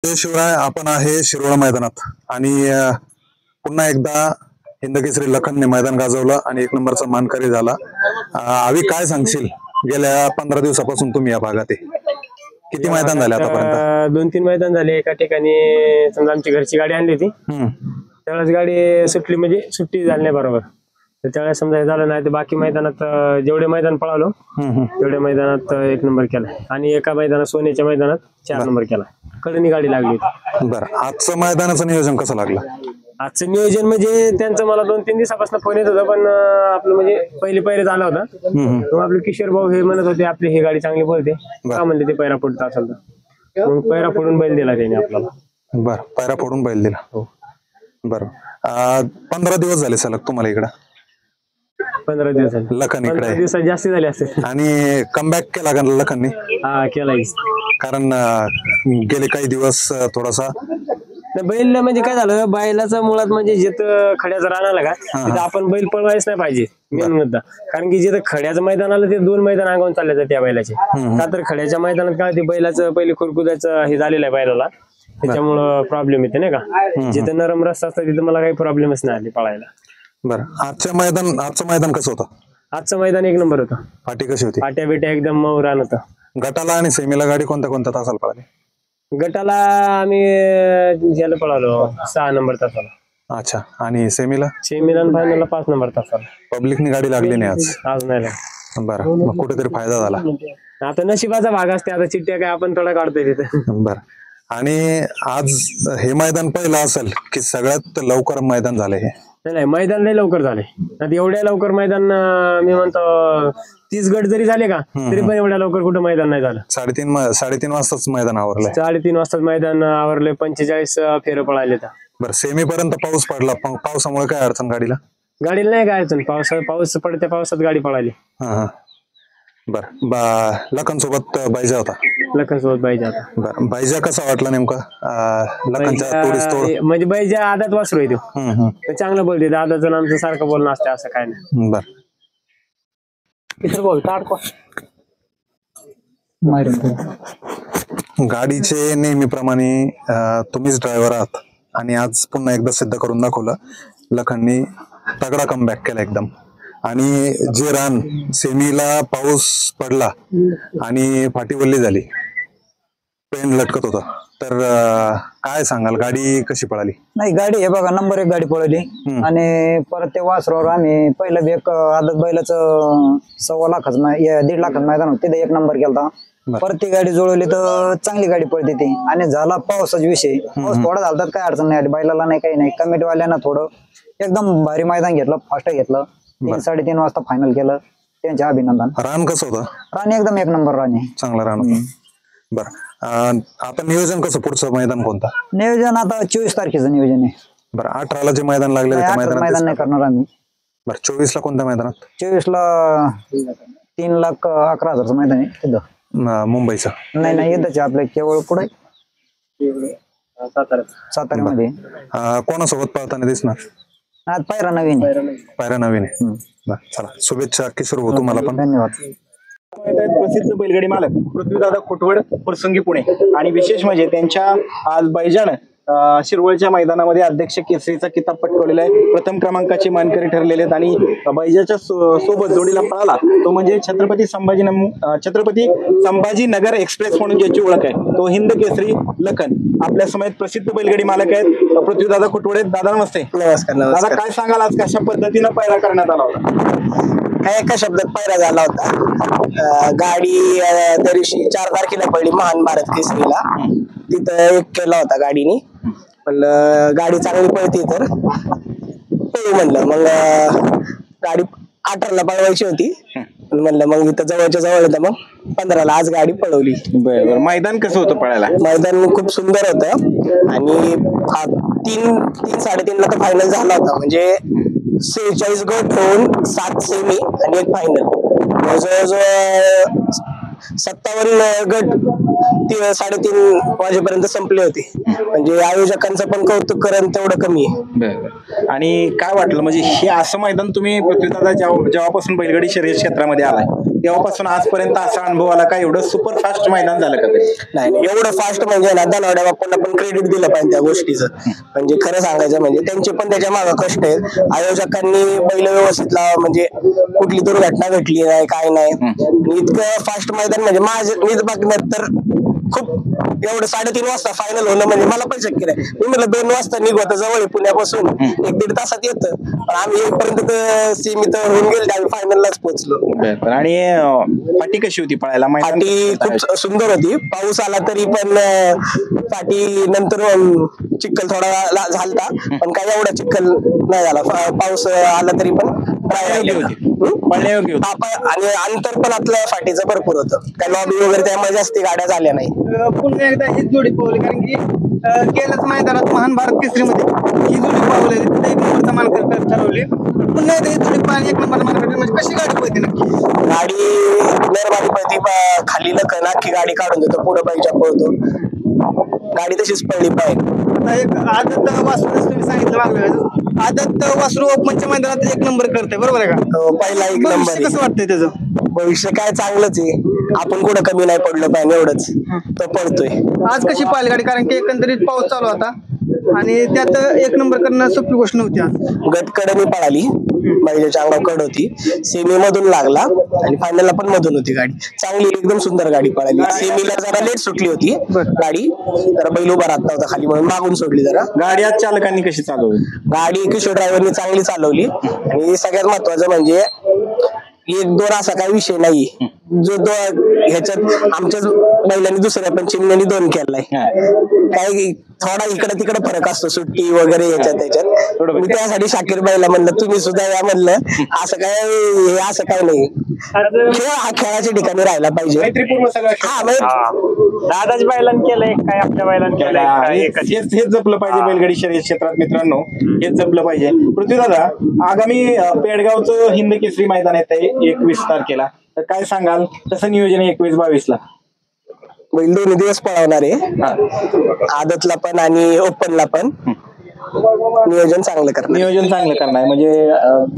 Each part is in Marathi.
जय शिवराय. आपण आहे शिरोळ मैदानात आणि पुन्हा एकदा हिंदकेसरी लखनने मैदान गाजवलं आणि 1 नंबरचा मानकरी झाला. आवी काय सांगशील, गेल्या 15 दिवसापासून तुम्ही या भागात आहे, किती मैदान झाले आतापर्यंत? 2-3 मैदान झाले. एका ठिकाणी समजा आमची घरची गाडी आणली होती, त्यावेळेस गाडी सुटली, म्हणजे सुट्टी झाली नाही बरोबर. तर त्यावेळेस समजा हे झालं नाही, तर बाकी मैदानात जेवढे मैदान पळालो तेवढ्या मैदानात 1 नंबर केला आणि एका मैदानात सोन्याच्या मैदानात 4 नंबर केला. कडनी गाडी लागली होती. बरं, आजचं मैदानाचं नियोजन कसं लागलं? आजचं नियोजन म्हणजे त्यांचं मला 2-3 दिवसापासून फोन येत होता, पण आपलं म्हणजे पहिरे झाला होता. मग आपले किशोर भाऊ हे म्हणत होते आपली ही गाडी चांगली पळते का, म्हणले ते पैरा फोडता असेल तर. मग पैरा फोडून बैल दिला त्याने आपल्याला. बरं, पैरा फोडून बैल दिला. हो, बरं. 15 दिवस झाले सलग तुम्हाला इकडं? 15 दिवस झाले. लखन इकडे 15 दिवसात जास्त झाले असते. आणि कमबॅक केला का लखनने? हा, केला. कारण गेले काही दिवस थोडासा बैल म्हणजे काय झालं, बैलाचा मुळात म्हणजे जिथं खड्याचं रान आला का तिथं आपण बैल पळवायच नाही पाहिजे, मेन मुद्दा. कारण की जिथं खड्याचं मैदान आलं ते 2 मैदान आगावून चालले त्या बैलाचे. का तर खड्याच्या मैदानात काय ते बैलाचं पहिले खुरकुदाचं हे झालेलं आहे बैलाला, त्याच्यामुळं प्रॉब्लेम येते नाही का. जिथं नरम रस्ता असतं तिथं मला काही प्रॉब्लेमच नाही आले पळायला. बरं, आजचं मैदान कसं होतं? आजचं मैदान 1 नंबर होतं. पाठी कशी होती? पाट्या बिट्या एकदम मऊ रान होतं. गटाला आणि सेमीला गाडी कोणत्या तासाला पळाली? गटाला आम्ही याला पळालो 6 नंबर तासाला. अच्छा, आणि सेमीला फायनलला 5 नंबर तासाला. पब्लिकनी गाडी लागली नाही आज नाही लागली. बरं, मग कुठेतरी फायदा झाला. आता नशिबाचा भाग असते, आता चिठ्ठ्या काय आपण थोडा काढतोय तिथं. बरं, आणि आज हे मैदान पहिलं असेल की सगळ्यात लवकर मैदान झाले हे? नाही, मैदान लय लवकर झाले. आता एवढ्या लवकर मैदान मी म्हणतो 30 गट जरी झाले का तरी पण एवढ्या लवकर कुठं मैदान नाही झालं. 3:30 वाजताच मैदान आवरलंय. 3:30 वाजताच मैदान आवरले. 45 फेरं पळाले. बरं, सेमी पर्यंत पाऊस पडला, पावसामुळे काय अडचण गाडीला? गाडीला नाही काय अडचण, पाऊस पडत्या पावसात गाडी पळाली. बरं, लखन सोबत बायजा होता. लखन सोबत बायजा होता. बरं, बायजा कसा वाटला नेमका? लखनच्या म्हणजे बायजा आदात वासरू आहे तो, चांगलं बोलते. दादाचं आमचं सारखं बोलणं असते, असं काय नाही. बरं, गाडीचे नेहमीप्रमाणे तुम्हीच ड्रायव्हर आहात आणि आज पुन्हा एकदा सिद्ध करून दाखवलं. लखननी तगडा कमबॅक केला एकदम. आणि जे रान सेमीला पाऊस पडला आणि फाटी वल्ली झाली, पेन लटकत होता, तर काय सांगाल, गाडी कशी पळाली? नाही, गाडी हे बघा नंबर 1 गाडी पळवली. आणि परत ते वासरावर आम्ही पहिलं एक आदत बैलाचं 1.25 लाखाचं 1.5 लाखाचं मैदान होतं, तिथे 1 नंबर केला. परत ती गाडी जुळवली तर चांगली गाडी पळते ती. आणि झाला पावसाचा विषय, पाऊस थोडा झाला तर काय अडचण नाही आली बैलाला, नाही काही नाही. कमिटीवाल्यांना थोडं एकदम भारी मैदान घेतलं, फास्ट घेतलं. 3-3:30 वाजता फायनल केलं, त्यांचे अभिनंदन. रान कसं होतं? रान एकदम 1 नंबर रान आहे, चांगला रान होतं. बरं, आता नियोजन कसं, पुढचं मैदान कोणतं नियोजन? आता 24 तारखेचं नियोजन आहे. बरं, 18ला जे मैदान लागले मैदान नाही करणार आम्ही. बरं, 24ला कोणत्या मैदानात? 24ला 3,11,000चं मैदान आहे तिथं, मुंबईचं. नाही इथंच आपल्या केवळ पुढे साताऱ्यामध्ये. कोणासोबत पळताना दिसणार? आज पायरा नवीन आहे. चला, शुभेच्छा किशोर भाऊ तुम्हाला पण. धन्यवाद. प्रसिद्ध बैलगाडी मालक पृथ्वीदादा खोटवड, प्रसंगी पुणे. आणि विशेष म्हणजे त्यांच्या आज बैजानं शिरवळच्या मैदानामध्ये अध्यक्ष केसरीचा किताब पटकवलेला आहे. प्रथम क्रमांकाचे मानकरी ठरलेले आहेत. आणि बैजाच्या सोबत जोडीला पळाला तो म्हणजे छत्रपती संभाजीनगर एक्सप्रेस म्हणून ज्याची ओळख आहे, तो हिंद केसरी लखन. आपल्या समेत प्रसिद्ध बैलगाडी मालक आहेत पृथ्वीदादा खोटवडे. दादा नमस्ते. नमस्कार. दादा, काय सांगाल आज कशा पद्धतीनं पैरा करण्यात आला होता? काय एका शब्दात पैरा झाला होता. गाडी त्या दिवशी 4 तारखेला पडली महान भारत केसरीला, तिथं 1 केला होता गाडीने. पण गाडी चांगली पळती तर पळू म्हणलं. मग गाडी 18ला पळवायची होती, म्हणलं मग इथं जवळच्या जवळ होतं, मग 15ला आज गाडी पळवली. बरं, मैदान कसं होतं पळायला? मैदान खूप सुंदर होतं आणि 3-3:30ला तर फायनल झाला होता. म्हणजे 46 गट होऊन 7 सेमी आणि 1 फायनल. जवळजवळ 57 गट 3:30 वाजेपर्यंत संपले होते. म्हणजे आयोजकांचं पण कौतुक करण तेवढं कमी आहे. आणि काय वाटलं म्हणजे हे असं मैदान तुम्ही पृथ्वीदादा जेव्हापासून बैलगाडी शर्यत क्षेत्रामध्ये आलाय तेव्हापासून आजपर्यंत असा अनुभव आला का एवढं सुपर फास्ट मैदान झालं का ते? नाही एवढं फास्ट म्हणजे ना धनवड्या बापूंना पण क्रेडिट दिलं पाहिजे त्या गोष्टीचं. म्हणजे खरं सांगायचं म्हणजे त्यांचे पण त्याच्या मागे कष्ट आहेत. आयोजकांनी बैल व्यवस्थित म्हणजे कुठली दुर्घटना घडली नाही काय नाही. इतकं फास्ट मैदान म्हणजे मीच बघण्यात तर खूप एवढं 3:30 वाजता फायनल होणं म्हणजे मला पण शक्य नाही. मी म्हटलं 2 वाजता निघतो जवळ पुण्यापासून 1-1.5 तासात येतं पण आम्ही 1 पर्यंत सीमित होऊन गेले आम्ही फायनललाच पोहोचलो. आणि पाटी कशी होती पळायला? पाटी खूप सुंदर होती. पाऊस आला तरी पण पाटी नंतर चिखल थोडा झालता पण काही एवढा चिखल नाही झाला. पाऊस आला तरी पण पळण्यायोग्य होती. आणि अंतर पण आपल्या फाटीचं भरपूर होतं. काही लॉबी वगैरे त्यामुळे जास्त गाड्या झाल्या नाही. पुन्हा एकदा हीच जोडी पावली कारण की गेल्याच मैदानात महान भारत केसरीमध्ये ही जोडी पावली तिथे 1 नंबरचा मानकरी ठरवली. पुन्हा एकदा ही जोडी पाहिली 1 नंबर मानकरी म्हणजे कशी गाडी पळते नक्की? गाडी नरमादी पळती खाली लखन अख्खी गाडी काढून देतो पुढे पाहिजे पळतो. गाडी तशीच पडली पाहिजे. आता एक आदत वासरू तुम्ही सांगितलं मागलं आदत वासरू ओपनच्या मैदानात 1 नंबर करते बरोबर आहे का? पहिला 1 नंबर. कसं वाटतंय त्याचं भविष्य काय चांगलंच आहे. आपण कुठं कमी नाही पडलं पाहिजे एवढंच तो पडतोय. आज कशी पाहिली गाडी कारण की एकंदरीत पाऊस चालू होता आणि त्यात 1 नंबर करणं सोपी गोष्ट नव्हती. आज गटकडे पळाली बैजाच्या अंगावर कड होती. सेमी मधून लागला आणि फायनलला पण मधून होती गाडी. चांगली एकदम सुंदर गाडी पळाली. सेमीला जरा लेट सुटली होती गाडी जरा बैल उभा राहत नव्हता खाली म्हणून मागून सोडली जरा. गाडी आज चालकांनी कशी चालवली? गाडी किशोर ड्रायव्हरनी चांगली चालवली आणि सगळ्यात महत्वाचं म्हणजे 1-2 असा काही विषय नाही. जो ह्याच्यात आमच्याच बैलांनी दुसऱ्या पण चिमण्यानी 2 केलाय. काही थोडा इकडे तिकडे फरक असतो सुट्टी वगैरे याच्यात मी त्यासाठी शाकीर बाईला म्हणलं तुम्ही सुद्धा या म्हणलं. असं काय नाही. खेळ हा खेळाच्या ठिकाणी राहायला पाहिजे. दादाच बैलांनी केलंय काय आपल्या बैलांनी केलंय हेच जपलं पाहिजे बैलगाडी शर्यत क्षेत्रात मित्रांनो. हेच जपलं पाहिजे. पृथ्वीदादा आगामी पेडगावचं हिंद केसरी मैदान येत आहे 21 तारखेला तर काय सांगाल कसं नियोजन आहे 21-22 ला? बैल 2 दिवस पळवणार आहे. आदतला पण आणि ओपनला पण नियोजन चांगलं करणार म्हणजे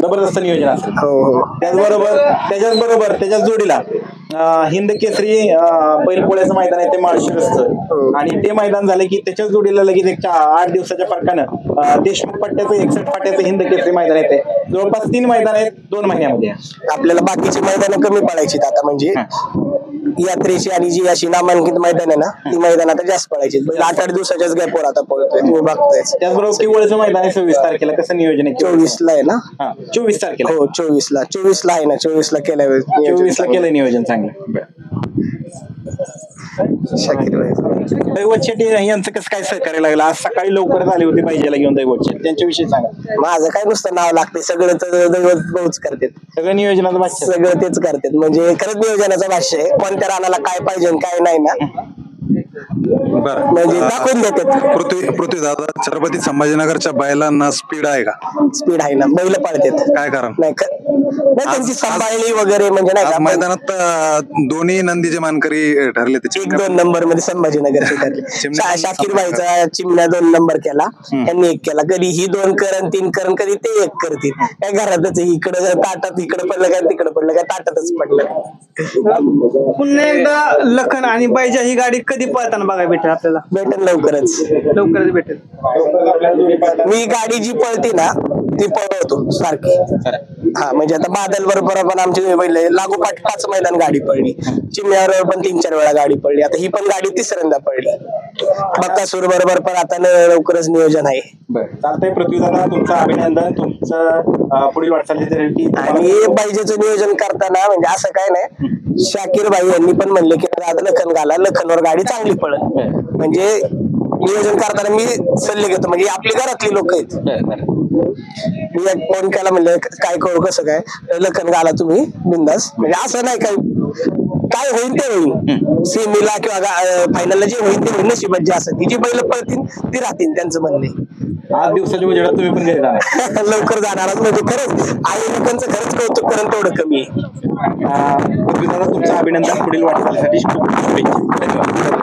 जबरदस्त नियोजन असेल. हो. त्याच्याच जोडीला हिंद केसरी बैलपोळ्याचं मैदान आहे ते माळशिरसचं आणि ते मैदान झालं की त्याच्याच जोडीला लगेच 8 दिवसाच्या फरकानं देशमुख पट्ट्याचं 61 फाट्याचं हिंद केसरी मैदान येते. जवळपास 3 मैदान आहेत 2 महिन्यामध्ये. आपल्याला बाकीची मैदानं कमी पडायची आता म्हणजे यात्रेची आणि जी अशी नामांकित मैदान आहे ना ती मैदान आता जास्त पडायची. 8-8 दिवसाच्याच गॅपवर आता पळतोय तुम्ही बघताय. त्याचबरोबर किवळचं मैदान आहे 26 तारखेला कसं नियोजन आहे? 24 ला आहे ना? 24 तारखेला. हो 24 ला आहे ना. 24 ला केलंय. 24 ला केलंय नियोजन चांगलं. शाकीर भाई दैवत शेट्टी यांचं कसं काय सहकार्य लागलं? आज सकाळी लवकरच आले होते पाहिजेला घेऊन दैवत शेट्टी त्यांच्याविषयी सांगा. माझं काय नुसतं नाव लागते सगळं तर दैवत भाऊच करतात. सगळं नियोजनाचं भाष्य सगळं तेच करतात म्हणजे खरंच नियोजनाचं भाष्य आहे. कोणत्या रानाला काय पाहिजे काय नाही ना म्हणजे दाखवून देतात. पृथ्वीदादा छत्रपती संभाजीनगरच्या बैलांना स्पीड आहे का? स्पीड आहे ना. बैल पाळतात. काय कारण नाही त्यांची सांभाळणी वगैरे म्हणजे नाही का मैदानात दोन्ही नंदीचे मानकरी ठरले. 1-2 नंबर मध्ये संभाजीनगरचे ठरले. शाकीर भाईचा चिमण्या 2 नंबर केला. त्यांनी 1 केला. कधी ही 2 करण 3 करण कधी ते 1 करतील. काय घरातच इकडं ताटात इकडे पडलं काय तिकडे पडलं काय ताटातच पडलं. पुन्हा एकदा लखन आणि बैजा ही गाडी कधी पळताना बघायला भेटेल आपल्याला? भेटेल लवकरच भेटेल. मी गाडी जी पळते ना ती पळवतो सारखी. म्हणजे आता बादल बरोबर पण आमची लागोपाठ 5 मैदान गाडी पडली. चिमण्यावर पण 3-4 वेळा गाडी पडली. आता ही पण गाडी 3ऱ्यांदा पडली. बक्कासूर बरोबर पण आता लवकरच नियोजन आहे. चालतंय पृथ्वीदादा तुमचं अभिनंदन. तुमचं पुढील वाटचालीसाठी आणि बैजेचं नियोजन करताना म्हणजे असं काय नाही. शाकीर भाई यांनी पण म्हणले की आता लखन घाला. लखनवर गाडी चांगली पडत म्हणजे नियोजन करताना मी सल्ले घेतो म्हणजे आपली घरातली लोक आहेत. मी फोन केला म्हणलं काय करू कसं काय लखन घाला तुम्ही बिंदास म्हणजे असं नाही काय होईल ते होईल. सेमीला किंवा फायनलला जे होईल ते होईल. नशिबात जे असं ती जी बैल पळतील ती राहतील त्यांचं म्हणणे. 8 दिवसाच्या उजेडात तुम्ही पण घरी जाणार लवकर जाणारच म्हणजे खरंच आयोजकांचं खरंच कौतुक करून तेवढं कमी आहे. पृथ्वीदादा तुमचं अभिनंदन. पुढील वाटचालीसाठी खूप शुभेच्छा. धन्यवाद.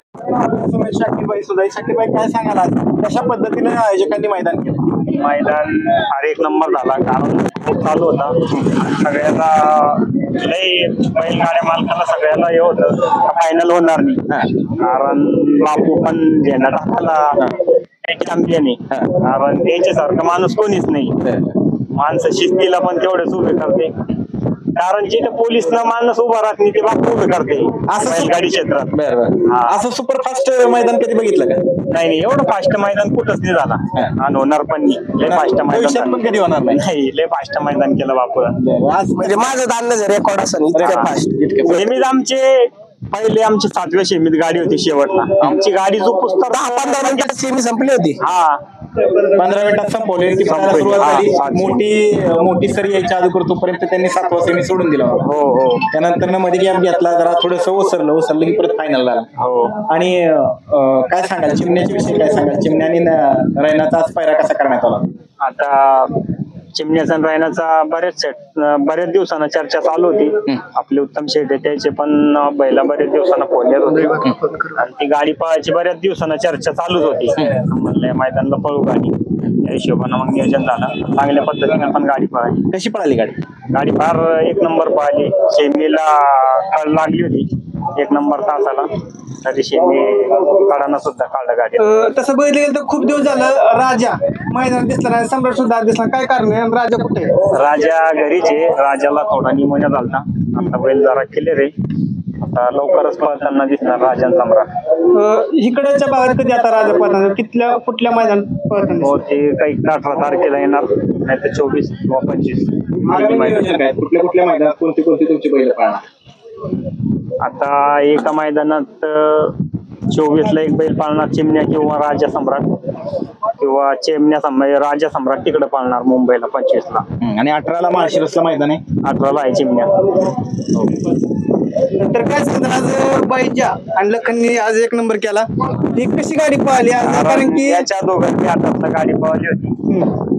आपल्यासमोर शाकीरबाई सुद्धा आहे. शाकीरबाई, काय सांगाल आज कशा पद्धतीने आयोजकांनी मैदान केलं? मैदान फार एक नंबर झाला, कारण खूप चालू होता. सगळ्याला लय बैलगाड्या मालकाला सगळ्याला हे होतं फायनल होणार नाही, कारण बापू पण झेंडा टाकायला चॅम्पियन आहे. कारण त्याच्यासारखं माणूस कोणीच नाही. माणसं शिस्तीला पण तेवढेच उभे करते, कारण जिथे पोलीस न माणूस उभा राहत नाही ते बापू उभे करते असं गाडी क्षेत्रात. असं सुपरफास्ट मैदान कधी बघितलं का? नाही, एवढं फास्ट मैदान कुठंच नाही झाला आणि होणार पण नाही. लय फास्ट मैदान पण कधी होणार नाही, लय फास्ट मैदान केलं बापू. म्हणजे माझं दांड रेकॉर्ड असं इतक्या फास्ट. नेहमीच आमची 7व्या सेमीत गाडी होती शेवटला. आमची गाडी जो पुस्तक 10-15 मिनिटात सेमी संपली होती. हा 15 मिनिटात संपवले. सुरुवात झाली, मोठी सरी यायच्या अगोदर तोपर्यंत त्यांनी 7वा सेमी सोडून दिला. हो. त्यानंतर मध्ये गॅप घेतला, जरा थोडस ओसरलं की परत फायनल झाला. हो. आणि काय सांगाल चिमण्याच्या विषयी, काय सांगाल चिमण्या आणि रैनाचा आज पायरा कसा करण्यात आला? आता चिमण्याचा आणि रायनाचा बऱ्याच दिवसांना चर्चा चालू होती. आपले उत्तम शेठ त्याचे पण बैला बऱ्याच दिवसांना फोन येत होते आणि ती गाडी पळायची बऱ्याच दिवसांना चर्चा चालूच होती. म्हणलं मैदानाला पळू गाडी, त्या हिशोबानं मग नियोजन झालं. चांगल्या पद्धतीने पण गाडी पळाली. कशी पळाली गाडी? गाडी फार एक नंबर पळाली. सेमीला कळ लागली होती 1 नंबर तासाला, त्या दिवशी मी कडाना सुद्धा काढलं गाडी. तसं बघितलं गेलं तर खूप दिवस झालं राजा मैदान दिसला नाही, सम्राट सुद्धा दिसला, काय कारण आहे? राजा कुठे? राजा घरीचे. राजाला थोडा निमोनिया झालता, आता बैल जरा क्लिअर आहे. आता लवकरच पळताना दिसणार राजा सम्राट. इकडच्या भागात कधी आता राजा पळताना कुठल्या मैदान पळताना? हो, ते काही 18 तारखेला येणार, नाही तर 24 किंवा 25. कुठल्या मैदानात कोणती तुमची बैल पाळणार? आता एका मैदानात 24ला एक बैल पाळणार चिमण्या किंवा राजा सम्राट, किंवा राजा सम्राट तिकडे पाळणार मुंबईला 25ला. आणि 18ला माळशिरसला मैदान आहे. 18ला आहे चिमण्या. तर काय सांगतात आज बाईजा आणि लखननी आज 1 नंबर केला, ही कशी गाडी पळाली आज? कारण की त्याच्या दोघांनी हातातला गाडी पळाली होती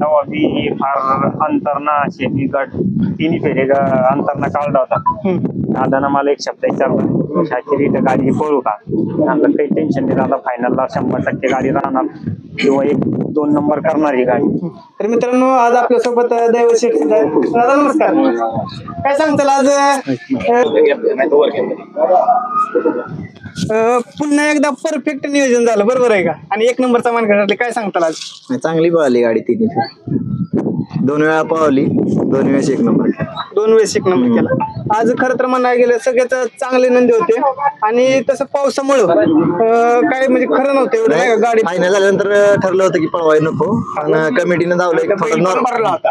तेव्हा मी फार अंतरना शेती गट 3 फेरे अंतरना काढला होता. दादानं मला एक शब्द विचारला, शाकीर इथं गाडी पळू का? नंतर काही टेन्शन नाही दादा, फायनलला 100% गाडी राहणार किंवा 1-2 नंबर करणार ही गाडी. तर मित्रांनो आज आपल्यासोबत दैवत शेठ दादा, नमस्कार. काय सांगताल आज पुन्हा एकदा परफेक्ट नियोजन झालं, बरोबर आहे का? आणि 1 नंबरचा मान घातला, काय सांगताल आज? चांगली पळाली गाडी ती, 2 वेळा पळवली, 2 वेळेस 1 नंबर केला. 2 वेळेस 1 नंबर केला. आज खरं तर म्हणायला गेलं सगळेच चांगले नंदी होते आणि तसं पावसामुळं काय म्हणजे खरं नव्हतं एवढं नाही का गाडी. फायनल झाल्यानंतर ठरलं होतं की पळवाय नको, पण कमिटीने धावलं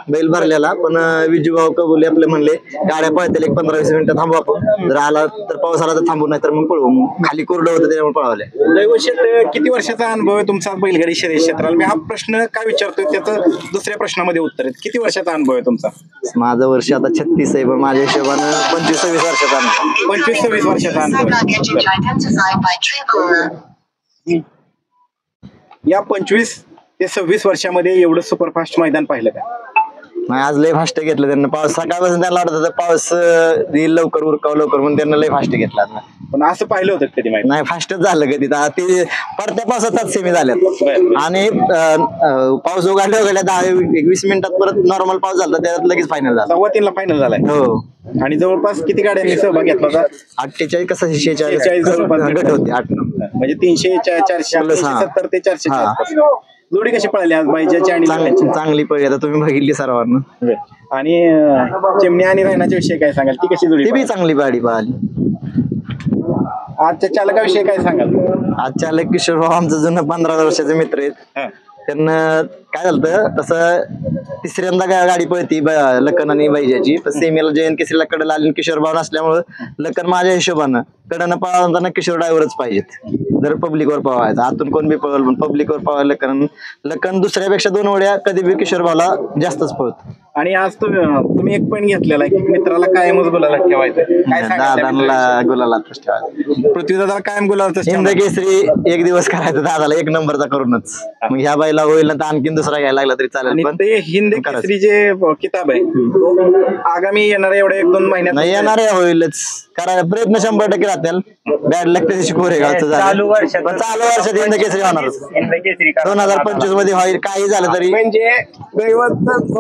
बैल भरलेला. पण विजूभाऊ कबुले आपले म्हणले गाड्या पळतील 15-20 मिनिटं थांबू आपण, जर आला तर पाऊस आला तर थांबू, नाही तर मग पळवू. खाली कोरडं होतं त्याच्यामुळे पळवले. दैवशेठ, किती वर्षाचा अनुभव आहे तुमचा बैलगाडी शर्यत क्षेत्राला? मी हा प्रश्न का विचारतोय त्याचं दुसऱ्या प्रश्नामध्ये उत्तर आहे. किती वर्षाचा अनुभव आहे तुमचा? माझं वर्ष आता 36 आहे, पण माझ्या हिशोबानं 25-26 वर्षाचा अनुभव. 25-26 वर्षाचा अनुभव. या 25 ते 26 वर्षामध्ये एवढं सुपरफास्ट मैदान पाहिलं का? नाही, आज लय फास्ट घेतलं त्यांना. पाऊस सकाळपासून त्यांना वाटत होतं पाऊस येईल लवकर, उरकाव लवकर, म्हणून त्यांना लय फास्ट घेतला. पण असं पाहिलं होतं कधी माहिती? नाही, फास्टच झालं कधी. ते पडत्या पावसातच सेमी झाल्यात आणि पाऊस उघडल्या 10-20 मिनिटात परत नॉर्मल पाऊस झाला, त्यात लगेच फायनल झाला. 3:15 फायनल झालाय. हो. आणि जवळपास किती गाड्यांनी सहभाग घेतला होता? 48 कसं 46 गट होते, 8 म्हणजे 300, 400, 70 ते 400. जोडी कशी पळाली आज बाईजाची आणि चांगली पळली. आता तुम्ही बघितली सर्वांना. आणि चिमण्या आणि रायनाच्या विषयी काय सांगाल? ती कशी जोडी? ती बी चांगली गाडी पळाली. आजच्या चालकाविषयी काय सांगाल? आज चालक किशोर भाऊ आमचं जुनं 15 वर्षाचे मित्र आहेत. त्यांना काय झालं, तसं 3ऱ्यांदा गाडी पळती लखन आणि बैजाची. सेमीला जयंत केसरीला कडला आली, किशोर भाऊ नसल्यामुळं लखन माझ्या हिशोबानं कडनं पळवताना किशोर ड्रायव्हरच पाहिजेत. जर पब्लिकवर पळवायचं, आतून कोण बी पळवलं पण पब्लिकवर पळवायला लखन दुसऱ्यापेक्षा 2 उड्या कधी बी किशोर भाऊला जास्तच पळतो. आणि आज तुम्ही एक पॉईंट घेतलेला आहे की मित्राला कायमच गुलालात ठेवायचं. काय दादांना गुलालातच ठेवायचं. पृथ्वीदादा कायम गुलालातच हिंद केसरी एक दिवस करायचं दादाला एक नंबरचा करूनच. मग ह्या बाईला होईल ना तर आणखीन दुसरा घ्यायला लागला तरी चालेल. आणि पण ते हिंद केसरी जे किताब आहे आगामी येणाऱ्या एवढ्या 1-2 महिन्यात नाही येणार आहे होईलच. करायला प्रयत्न 100% राहतील. बॅड लक त्याची कोरेगावचं चालू वर्षात चालू वर्षात हिंद केसरी होणारच. 2025 मध्ये होईल काही झालं तरी. म्हणजे दैवतच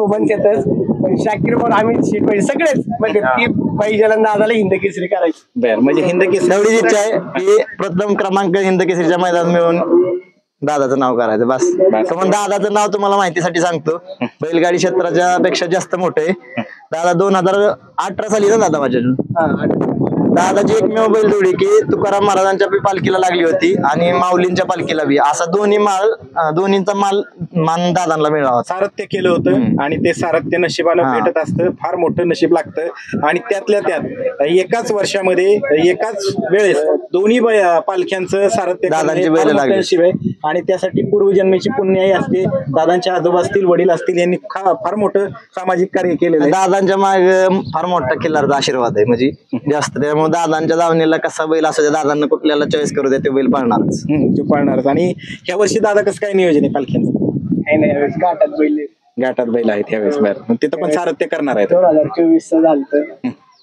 पण शाकीर पण आम्ही म्हणजे सगळेच म्हणजे ती पाहिजेला दादाला हिंद केसरी करायची. बरं म्हणजे हिंद केसरी एवढीच इच्छा आहे की प्रथम क्रमांक हिंद केसरीच्या मैदानात मिळून दादाचं नाव करायचं बस. पण दादाचं नाव तुम्हाला माहितीसाठी सांगतो. बैलगाडी क्षेत्राच्या पेक्षा जास्त मोठं आहे. दादा 2018 साली ना दादा माझ्या दादाची एकमेव बैलजोडी की तुकाराम महाराजांच्या पालखीला लागली होती आणि माऊलींच्या पालखीला बी असा दोन्हीचा मान दादांना मिळाला. सारथ्य केलं होतं आणि ते सारथ्य नशिबानं भेटत असतं. फार मोठं नशीब लागतं आणि त्यातल्या त्यात एकाच वर्षामध्ये एकाच वेळेस दोन्ही पालख्यांचं सारथ्य दादांची बैल लागली नशीब आहे आणि त्यासाठी पूर्वजन्मीची पुण्याई असते. दादांचे आजोबा असतील वडील असतील यांनी फार मोठं सामाजिक कार्य केलेलं आहे. दादांच्या मागे फार मोठा खिल्लारचा आशीर्वाद आहे म्हणजे जास्त. त्यामुळे दादांच्या दावणीला कसा बैल असू दे दादांना कुठल्याला चॉईस करू दे ते बैल पाळणारच. ते पाळणारच. आणि ह्या वर्षी दादा कसं काय नियोजन आहे पालख्यांचं? घाटात बैल आहेत ह्यावेळेस. बरं तिथं पण सारथ्य करणार आहेत. 2024 झालं,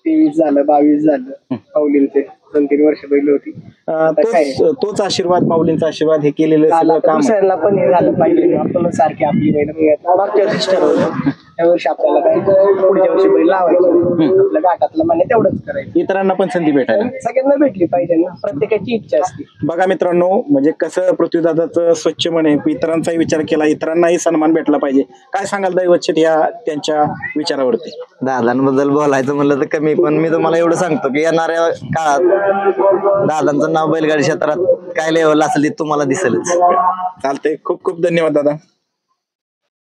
23 झालं, 22 झालं. पावलींचे 2-3 वर्ष बैल होती. तोच आशीर्वाद माऊलींचा आशीर्वाद हे केलेलं सगळं काम दुसऱ्याला पण हे झालं पाहिजे. आपण सारखी आपली बैल मागच्या वर्षी ठरवलं. या वर्षी आपल्याला काय पुढच्या वर्षी बैल लावायचं. आपल्या घाटातलं म्हणजे तेवढंच करायचं. इतरांना पण संधी भेटायला सगळ्यांना भेटली पाहिजे ना. प्रत्येकाची इच्छा असते. बघा मित्रांनो म्हणजे कसं पृथ्वीदादाचं स्वच्छ मन आहे. इतरांचाही विचार केला इतरांनाही सन्मान भेटला पाहिजे. काय सांगाल दैवत शेठ या त्यांच्या विचारावरती? दादांबद्दल बोलायचं म्हणलं तर कमी. पण मी तुम्हाला एवढं सांगतो की येणाऱ्या काळात दादांचं नाव बैलगाडी क्षेत्रात काय लेवल असेल ते तुम्हाला दिसेलच. चालतंय. खूप खूप धन्यवाद दादा.